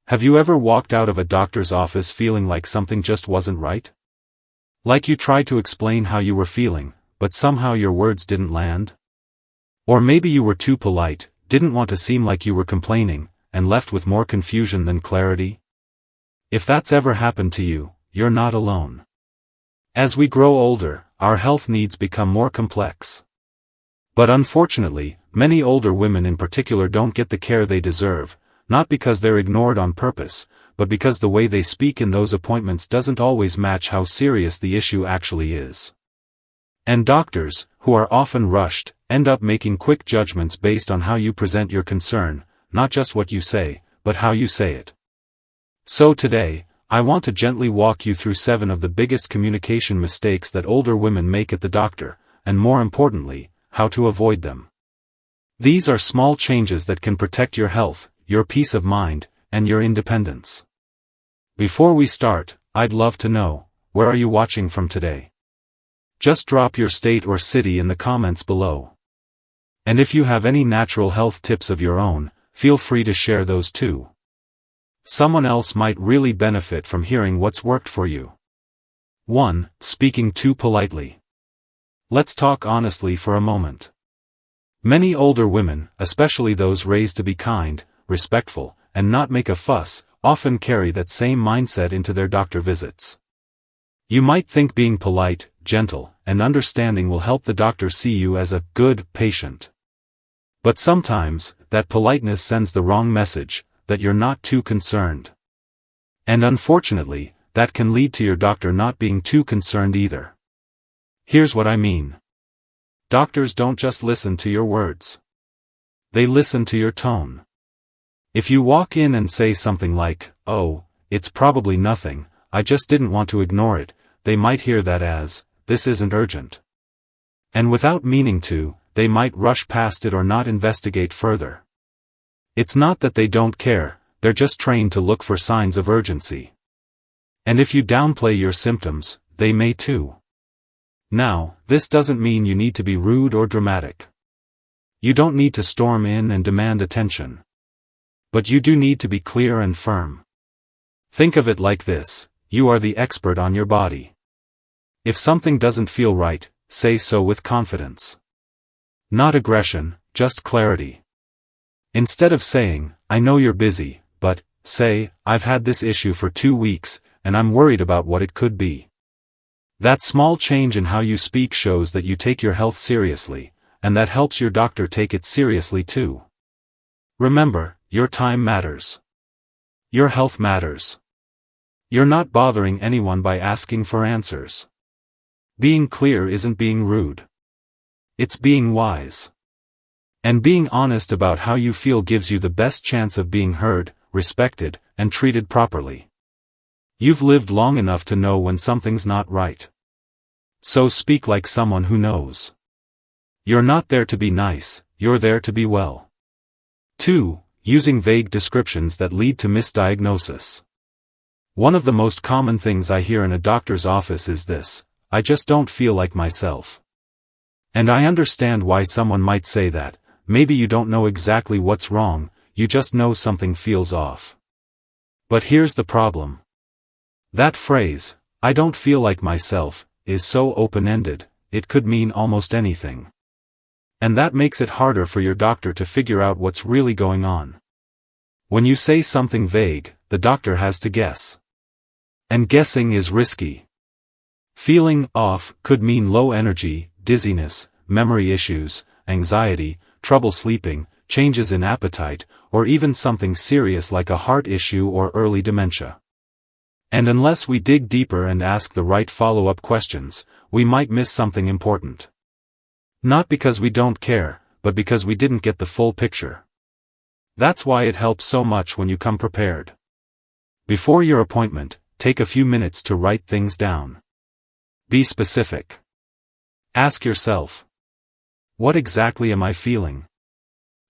Have you ever walked out of a doctor's office feeling like something just wasn't right? Like you tried to explain how you were feeling, but somehow your words didn't land? Or maybe you were too polite, didn't want to seem like you were complaining, and left with more confusion than clarity? If that's ever happened to you, you're not alone. As we grow older, our health needs become more complex. But unfortunately, many older women in particular don't get the care they deserve, not because they're ignored on purpose, but because the way they speak in those appointments doesn't always match how serious the issue actually is. And doctors, who are often rushed, end up making quick judgments based on how you present your concern, not just what you say, but how you say it. So today, I want to gently walk you through 7 of the biggest communication mistakes that older women make at the doctor, and more importantly, how to avoid them. These are small changes that can protect your health, your peace of mind, and your independence. Before we start, I'd love to know, where are you watching from today? Just drop your state or city in the comments below. And if you have any natural health tips of your own, feel free to share those too. Someone else might really benefit from hearing what's worked for you. 1. Speaking too politely. Let's talk honestly for a moment. Many older women, especially those raised to be kind, respectful, and not make a fuss, often carry that same mindset into their doctor visits. You might think being polite, gentle, and understanding will help the doctor see you as a good patient. But sometimes, that politeness sends the wrong message, that you're not too concerned. And unfortunately, that can lead to your doctor not being too concerned either. Here's what I mean. Doctors don't just listen to your words. They listen to your tone. If you walk in and say something like, "Oh, it's probably nothing, I just didn't want to ignore it," they might hear that as, "This isn't urgent." And without meaning to, they might rush past it or not investigate further. It's not that they don't care, they're just trained to look for signs of urgency. And if you downplay your symptoms, they may too. Now, this doesn't mean you need to be rude or dramatic. You don't need to storm in and demand attention. But you do need to be clear and firm. Think of it like this: you are the expert on your body. If something doesn't feel right, say so with confidence. Not aggression, just clarity. Instead of saying, "I know you're busy," but, say, "I've had this issue for 2 weeks, and I'm worried about what it could be." That small change in how you speak shows that you take your health seriously, and that helps your doctor take it seriously too. Remember, your time matters. Your health matters. You're not bothering anyone by asking for answers. Being clear isn't being rude. It's being wise. And being honest about how you feel gives you the best chance of being heard, respected, and treated properly. You've lived long enough to know when something's not right. So speak like someone who knows. You're not there to be nice, you're there to be well. 2. Using vague descriptions that lead to misdiagnosis. One of the most common things I hear in a doctor's office is this: "I just don't feel like myself." And I understand why someone might say that. Maybe you don't know exactly what's wrong, you just know something feels off. But here's the problem. That phrase, "I don't feel like myself," is so open-ended, it could mean almost anything. And that makes it harder for your doctor to figure out what's really going on. When you say something vague, the doctor has to guess. And guessing is risky. Feeling off could mean low energy, dizziness, memory issues, anxiety, trouble sleeping, changes in appetite, or even something serious like a heart issue or early dementia. And unless we dig deeper and ask the right follow-up questions, we might miss something important. Not because we don't care, but because we didn't get the full picture. That's why it helps so much when you come prepared. Before your appointment, take a few minutes to write things down. Be specific. Ask yourself, what exactly am I feeling?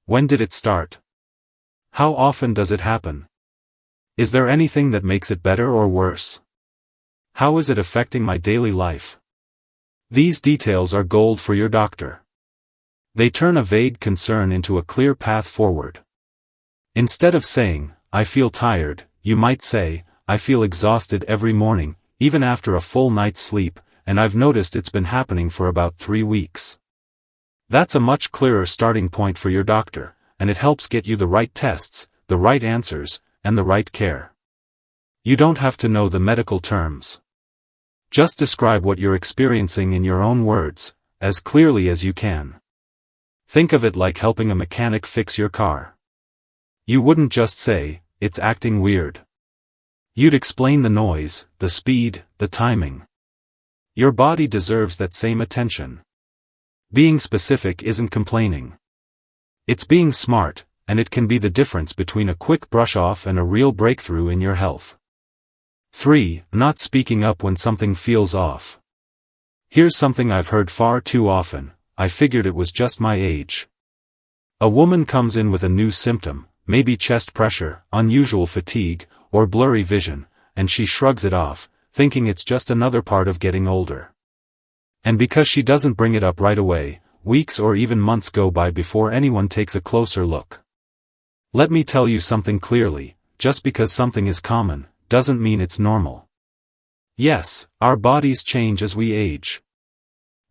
When did it start? How often does it happen? Is there anything that makes it better or worse? How is it affecting my daily life? These details are gold for your doctor. They turn a vague concern into a clear path forward. Instead of saying, "I feel tired," you might say, I feel exhausted every morning, even after a full night's sleep, and I've noticed it's been happening for about 3 weeks. That's a much clearer starting point for your doctor, and it helps get you the right tests, the right answers, and the right care. You don't have to know the medical terms. Just describe what you're experiencing in your own words, as clearly as you can. Think of it like helping a mechanic fix your car. You wouldn't just say, it's acting weird. You'd explain the noise, the speed, the timing. Your body deserves that same attention. Being specific isn't complaining. It's being smart, and it can be the difference between a quick brush-off and a real breakthrough in your health. 3. Not speaking up when something feels off. Here's something I've heard far too often: I figured it was just my age. A woman comes in with a new symptom, maybe chest pressure, unusual fatigue, or blurry vision, and she shrugs it off, thinking it's just another part of getting older. And because she doesn't bring it up right away, weeks or even months go by before anyone takes a closer look. Let me tell you something clearly: just because something is common, doesn't mean it's normal. Yes, our bodies change as we age.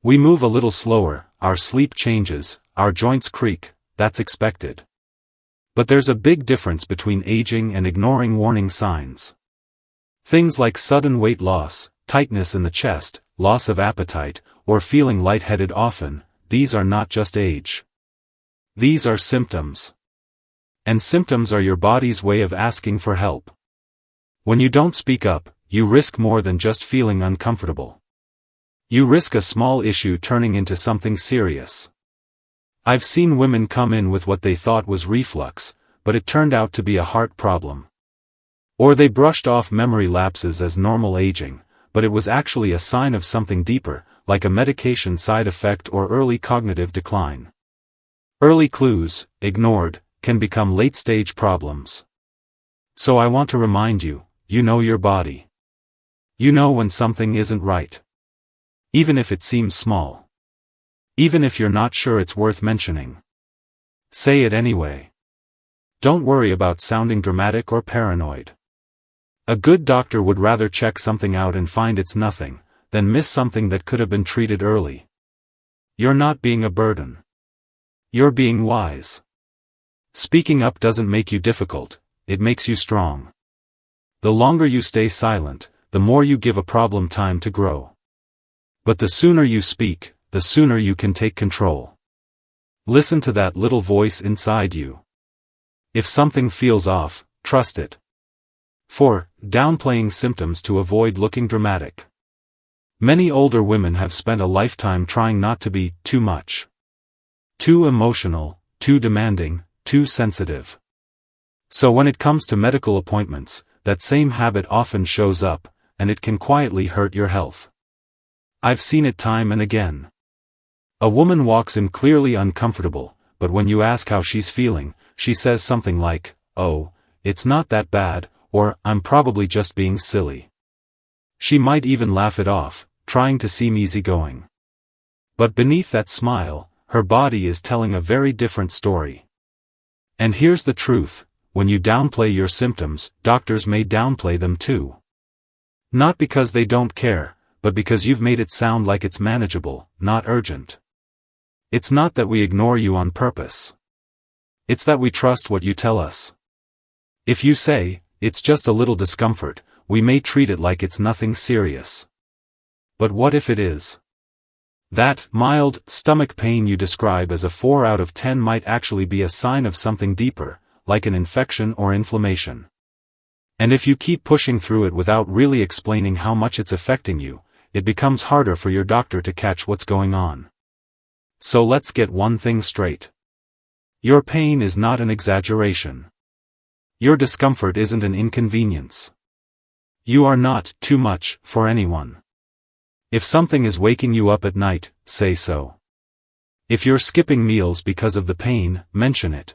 We move a little slower, our sleep changes, our joints creak, that's expected. But there's a big difference between aging and ignoring warning signs. Things like sudden weight loss, tightness in the chest, loss of appetite, or feeling lightheaded often, these are not just age. These are symptoms. And symptoms are your body's way of asking for help. When you don't speak up, you risk more than just feeling uncomfortable. You risk a small issue turning into something serious. I've seen women come in with what they thought was reflux, but it turned out to be a heart problem. Or they brushed off memory lapses as normal aging, but it was actually a sign of something deeper, like a medication side effect or early cognitive decline. Early clues, ignored, can become late-stage problems. So I want to remind you, you know your body. You know when something isn't right. Even if it seems small. Even if you're not sure it's worth mentioning. Say it anyway. Don't worry about sounding dramatic or paranoid. A good doctor would rather check something out and find it's nothing, than miss something that could have been treated early. You're not being a burden. You're being wise. Speaking up doesn't make you difficult, it makes you strong. The longer you stay silent, the more you give a problem time to grow. But the sooner you speak, the sooner you can take control. Listen to that little voice inside you. If something feels off, trust it. 4. Downplaying symptoms to avoid looking dramatic. Many older women have spent a lifetime trying not to be too much. Too emotional, too demanding, too sensitive. So when it comes to medical appointments, that same habit often shows up, and it can quietly hurt your health. I've seen it time and again. A woman walks in clearly uncomfortable, but when you ask how she's feeling, she says something like, "Oh, it's not that bad," or "I'm probably just being silly." She might even laugh it off, trying to seem easygoing. But beneath that smile, her body is telling a very different story. And here's the truth: when you downplay your symptoms, doctors may downplay them too. Not because they don't care, but because you've made it sound like it's manageable, not urgent. It's not that we ignore you on purpose. It's that we trust what you tell us. If you say, "It's just a little discomfort," we may treat it like it's nothing serious. But what if it is? That mild stomach pain you describe as a 4 out of 10 might actually be a sign of something deeper, like an infection or inflammation. And if you keep pushing through it without really explaining how much it's affecting you, it becomes harder for your doctor to catch what's going on. So let's get one thing straight. Your pain is not an exaggeration. Your discomfort isn't an inconvenience. You are not too much for anyone. If something is waking you up at night, say so. If you're skipping meals because of the pain, mention it.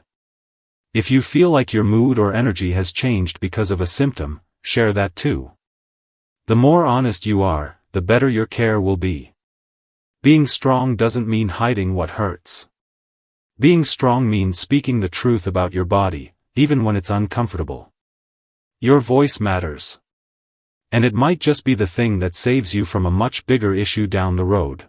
If you feel like your mood or energy has changed because of a symptom, share that too. The more honest you are, the better your care will be. Being strong doesn't mean hiding what hurts. Being strong means speaking the truth about your body, even when it's uncomfortable. Your voice matters. And it might just be the thing that saves you from a much bigger issue down the road.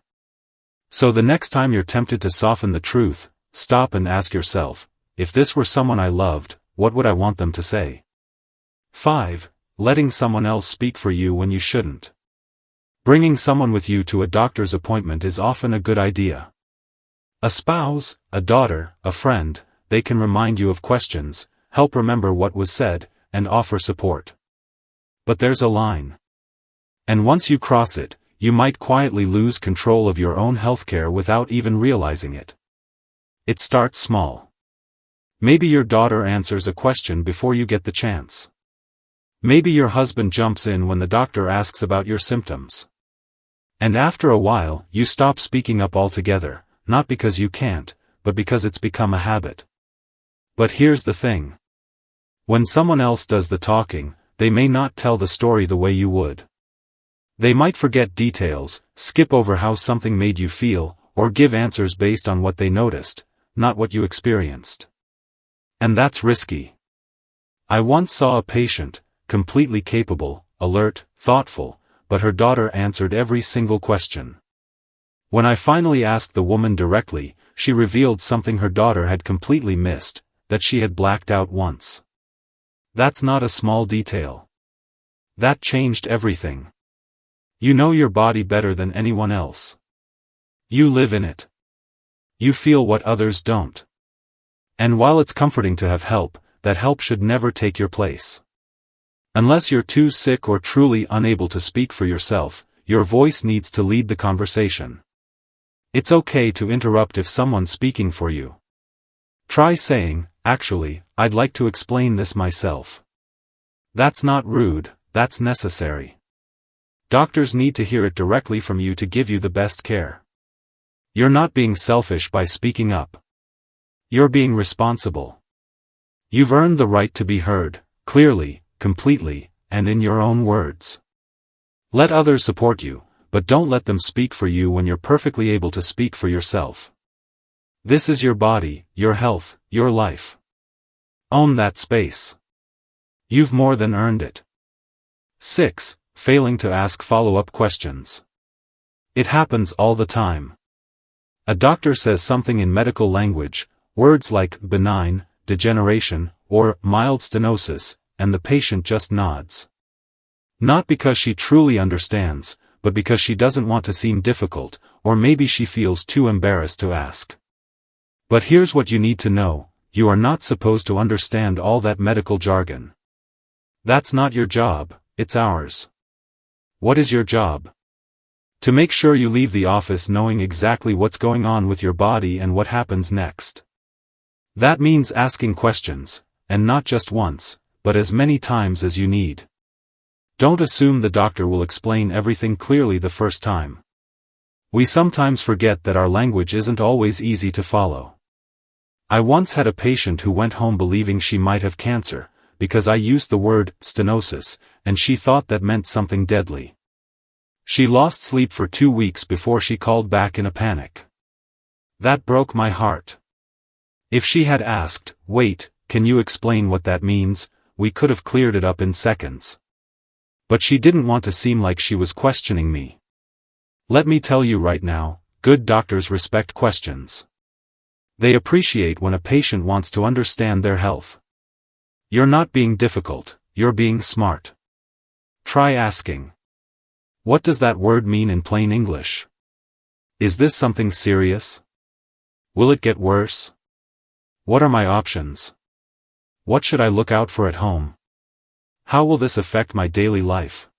So the next time you're tempted to soften the truth, stop and ask yourself, if this were someone I loved, what would I want them to say? 5. Letting someone else speak for you when you shouldn't. Bringing someone with you to a doctor's appointment is often a good idea. A spouse, a daughter, a friend, they can remind you of questions, help remember what was said, and offer support. But there's a line. And once you cross it, you might quietly lose control of your own healthcare without even realizing it. It starts small. Maybe your daughter answers a question before you get the chance. Maybe your husband jumps in when the doctor asks about your symptoms. And after a while, you stop speaking up altogether, not because you can't, but because it's become a habit. But here's the thing. When someone else does the talking, they may not tell the story the way you would. They might forget details, skip over how something made you feel, or give answers based on what they noticed, not what you experienced. And that's risky. I once saw a patient, completely capable, alert, thoughtful, but her daughter answered every single question. When I finally asked the woman directly, she revealed something her daughter had completely missed, that she had blacked out once. That's not a small detail. That changed everything. You know your body better than anyone else. You live in it. You feel what others don't. And while it's comforting to have help, that help should never take your place. Unless you're too sick or truly unable to speak for yourself, your voice needs to lead the conversation. It's okay to interrupt if someone's speaking for you. Try saying, "Actually, I'd like to explain this myself." That's not rude, that's necessary. Doctors need to hear it directly from you to give you the best care. You're not being selfish by speaking up. You're being responsible. You've earned the right to be heard, clearly, completely, and in your own words. Let others support you, but don't let them speak for you when you're perfectly able to speak for yourself. This is your body, your health, your life. Own that space. You've more than earned it. 6. Failing to ask follow-up questions. It happens all the time. A doctor says something in medical language, words like benign, degeneration, or mild stenosis, and the patient just nods. Not because she truly understands, but because she doesn't want to seem difficult, or maybe she feels too embarrassed to ask. But here's what you need to know, you are not supposed to understand all that medical jargon. That's not your job, it's ours. What is your job? To make sure you leave the office knowing exactly what's going on with your body and what happens next. That means asking questions, and not just once, but as many times as you need. Don't assume the doctor will explain everything clearly the first time. We sometimes forget that our language isn't always easy to follow. I once had a patient who went home believing she might have cancer, because I used the word stenosis, and she thought that meant something deadly. She lost sleep for 2 weeks before she called back in a panic. That broke my heart. If she had asked, "Wait, can you explain what that means?" we could have cleared it up in seconds. But she didn't want to seem like she was questioning me. Let me tell you right now, good doctors respect questions. They appreciate when a patient wants to understand their health. You're not being difficult, you're being smart. Try asking. What does that word mean in plain English? Is this something serious? Will it get worse? What are my options? What should I look out for at home? How will this affect my daily life?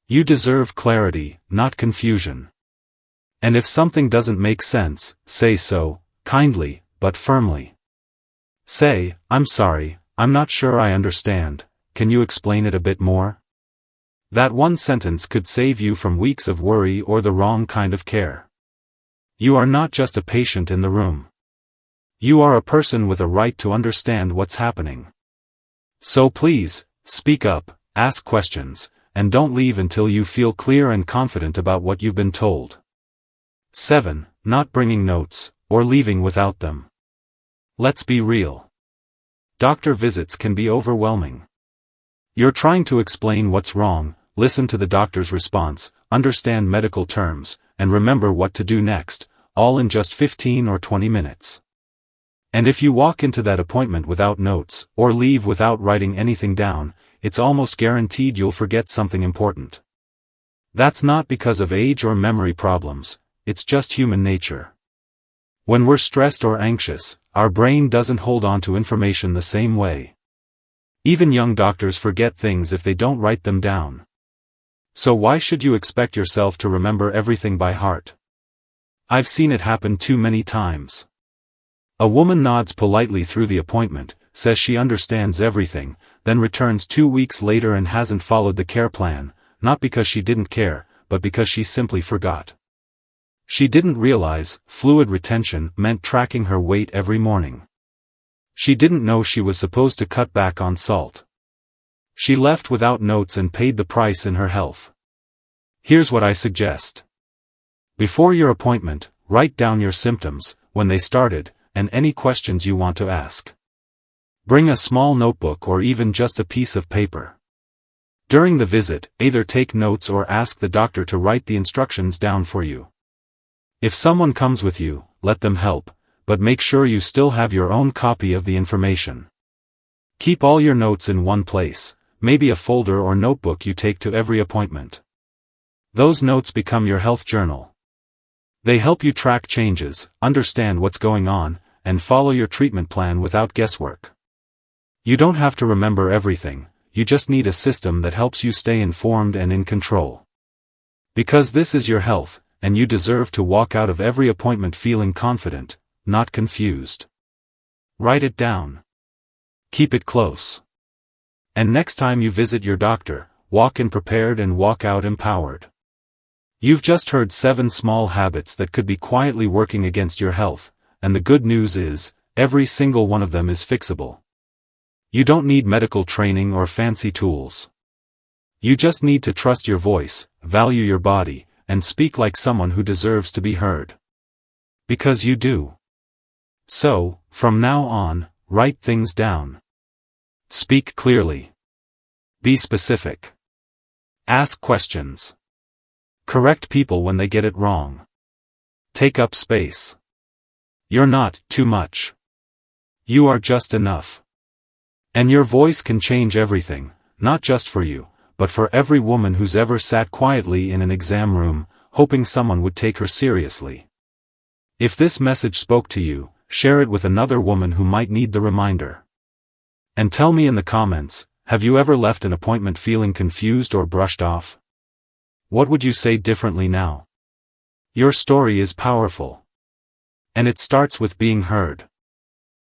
You deserve clarity, not confusion. And if something doesn't make sense, say so, kindly, but firmly. Say, "I'm sorry, I'm not sure I understand, can you explain it a bit more?" That one sentence could save you from weeks of worry or the wrong kind of care. You are not just a patient in the room. You are a person with a right to understand what's happening. So please, speak up, ask questions, and don't leave until you feel clear and confident about what you've been told. 7. Not bringing notes, or leaving without them. Let's be real. Doctor visits can be overwhelming. You're trying to explain what's wrong, listen to the doctor's response, understand medical terms, and remember what to do next, all in just 15 or 20 minutes. And if you walk into that appointment without notes, or leave without writing anything down, it's almost guaranteed you'll forget something important. That's not because of age or memory problems, it's just human nature. When we're stressed or anxious, our brain doesn't hold on to information the same way. Even young doctors forget things if they don't write them down. So why should you expect yourself to remember everything by heart? I've seen it happen too many times. A woman nods politely through the appointment, says she understands everything, then returns 2 weeks later and hasn't followed the care plan, not because she didn't care, but because she simply forgot. She didn't realize fluid retention meant tracking her weight every morning. She didn't know she was supposed to cut back on salt. She left without notes and paid the price in her health. Here's what I suggest. Before your appointment, write down your symptoms, when they started, and any questions you want to ask. Bring a small notebook or even just a piece of paper. During the visit, either take notes or ask the doctor to write the instructions down for you. If someone comes with you, let them help, but make sure you still have your own copy of the information. Keep all your notes in one place, maybe a folder or notebook you take to every appointment. Those notes become your health journal. They help you track changes, understand what's going on, and follow your treatment plan without guesswork. You don't have to remember everything, you just need a system that helps you stay informed and in control. Because this is your health, and you deserve to walk out of every appointment feeling confident, not confused. Write it down. Keep it close. And next time you visit your doctor, walk in prepared and walk out empowered. You've just heard 7 small habits that could be quietly working against your health, and the good news is, every single one of them is fixable. You don't need medical training or fancy tools. You just need to trust your voice, value your body, and speak like someone who deserves to be heard. Because you do. So, from now on, write things down. Speak clearly. Be specific. Ask questions. Correct people when they get it wrong. Take up space. You're not too much. You are just enough. And your voice can change everything, not just for you, but for every woman who's ever sat quietly in an exam room, hoping someone would take her seriously. If this message spoke to you, share it with another woman who might need the reminder. And tell me in the comments, have you ever left an appointment feeling confused or brushed off? What would you say differently now? Your story is powerful. And it starts with being heard.